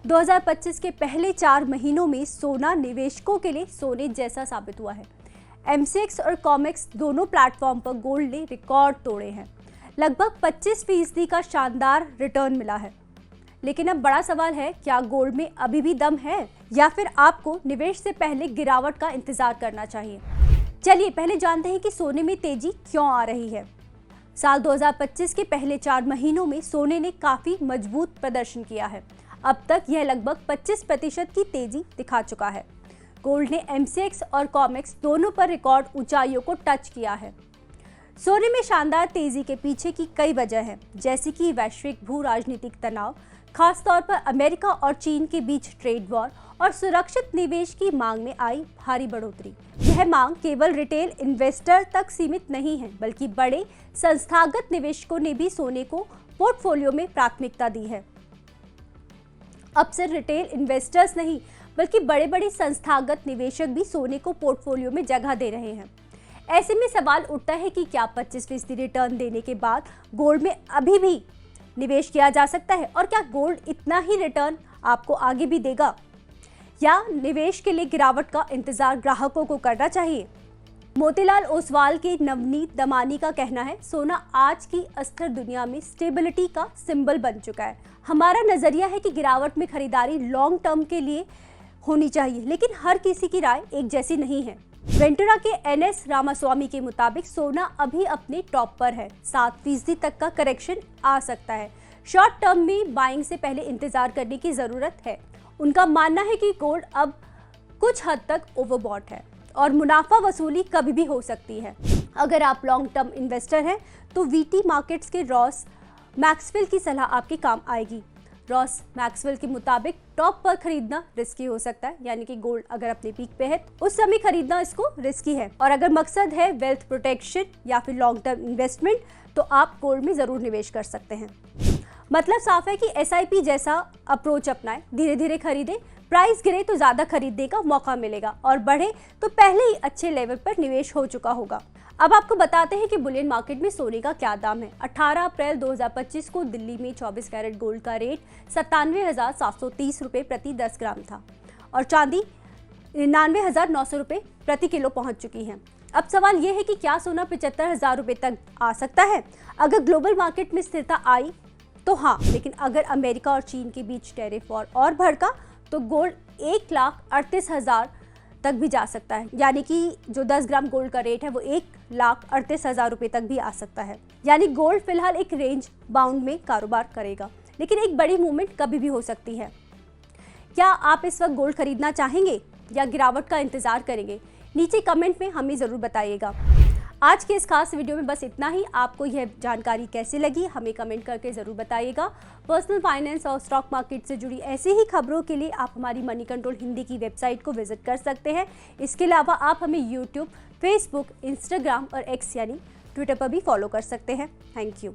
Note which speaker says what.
Speaker 1: 2025 के पहले 4 महीनों में सोना निवेशकों के लिए सोने जैसा साबित हुआ है। एमसीएक्स और कॉमेक्स दोनों प्लेटफॉर्म पर गोल्ड ने रिकॉर्ड तोड़े हैं। लगभग 25% का शानदार रिटर्न मिला है। लेकिन अब बड़ा सवाल है, क्या गोल्ड में अभी भी दम है या फिर आपको निवेश से पहले गिरावट का इंतजार करना चाहिए? चलिए पहले जानते हैं कि सोने में तेजी क्यों आ रही है। साल 2025 के पहले 4 महीनों में सोने ने काफी मजबूत प्रदर्शन किया है। अब तक यह लगभग 25% की तेजी दिखा चुका है। गोल्ड ने एमसीएक्स और कॉमेक्स दोनों पर रिकॉर्ड ऊंचाइयों को टच किया है। सोने में शानदार तेजी के पीछे की कई वजह हैं, जैसे कि वैश्विक भू राजनीतिक तनाव, खासतौर पर अमेरिका और चीन के बीच ट्रेड वॉर और सुरक्षित निवेश की मांग में आई भारी बढ़ोतरी। यह मांग केवल रिटेल इन्वेस्टर तक सीमित नहीं है, बल्कि बड़े संस्थागत निवेशकों ने भी सोने को पोर्टफोलियो में प्राथमिकता दी है। अब सिर्फ रिटेल इन्वेस्टर्स नहीं, बल्कि बड़े बड़े संस्थागत निवेशक भी सोने को पोर्टफोलियो में जगह दे रहे हैं। ऐसे में सवाल उठता है कि क्या 25% रिटर्न देने के बाद गोल्ड में अभी भी निवेश किया जा सकता है, और क्या गोल्ड इतना ही रिटर्न आपको आगे भी देगा, या निवेश के लिए गिरावट का इंतजार ग्राहकों को करना चाहिए? मोतीलाल ओसवाल के नवनीत दमानी का कहना है, सोना आज की अस्थिर दुनिया में स्टेबिलिटी का सिंबल बन चुका है। हमारा नजरिया है कि गिरावट में खरीदारी लॉन्ग टर्म के लिए होनी चाहिए, लेकिन हर किसी की राय एक जैसी नहीं है। वेंटुरा के एनएस रामास्वामी के मुताबिक सोना अभी अपने टॉप पर है। 7% तक का करेक्शन आ सकता है। शॉर्ट टर्म में बाइंग से पहले इंतजार करने की जरूरत है। उनका मानना है कि गोल्ड अब कुछ हद तक ओवरबॉट है और मुनाफा वसूली कभी भी हो सकती है। अगर आप लॉन्ग टर्म इन्वेस्टर हैं तो वीटी मार्केट्स के रॉस मैक्सवेल की सलाह आपके काम आएगी। रॉस मैक्सवेल के मुताबिक टॉप पर खरीदना रिस्की हो सकता है, यानी कि गोल्ड अगर अपने पीक पे है उस समय खरीदना इसको रिस्की है, और अगर मकसद है वेल्थ प्रोटेक्शन या फिर लॉन्ग टर्म इन्वेस्टमेंट तो आप गोल्ड में जरूर निवेश कर सकते हैं। मतलब साफ है कि एसआईपी जैसा अप्रोच अपनाएं, धीरे धीरे खरीदें, प्राइस गिरे तो ज्यादा खरीदने का मौका मिलेगा और बढ़े तो पहले ही अच्छे लेवल पर निवेश हो चुका होगा। अब आपको बताते हैं कि बुलियन मार्केट में सोने का क्या दाम है। 18 अप्रैल 2025 को दिल्ली में 24 कैरेट गोल्ड का रेट 97,730 रुपये प्रति 10 ग्राम था और चांदी 99,900 रुपये प्रति किलो पहुंच चुकी है। अब सवाल यह है कि क्या सोना 75,000 रुपये तक आ सकता है? अगर ग्लोबल मार्केट में स्थिरता आई तो हाँ, लेकिन अगर अमेरिका और चीन के बीच टैरिफ वॉर और भड़का तो गोल्ड 1,38,000 तक भी जा सकता है, यानी कि जो 10 ग्राम गोल्ड का रेट है वो 1,38,000 रुपये तक भी आ सकता है। यानी गोल्ड फिलहाल एक रेंज बाउंड में कारोबार करेगा, लेकिन एक बड़ी मूवमेंट कभी भी हो सकती है। क्या आप इस वक्त गोल्ड खरीदना चाहेंगे या गिरावट का इंतजार करेंगे? नीचे कमेंट में हमें ज़रूर बताइएगा। आज के इस खास वीडियो में बस इतना ही। आपको यह जानकारी कैसी लगी हमें कमेंट करके ज़रूर बताइएगा। पर्सनल फाइनेंस और स्टॉक मार्केट से जुड़ी ऐसी ही खबरों के लिए आप हमारी मनी कंट्रोल हिंदी की वेबसाइट को विजिट कर सकते हैं। इसके अलावा आप हमें यूट्यूब, फेसबुक, इंस्टाग्राम और एक्स यानी ट्विटर पर भी फॉलो कर सकते हैं। Thank you.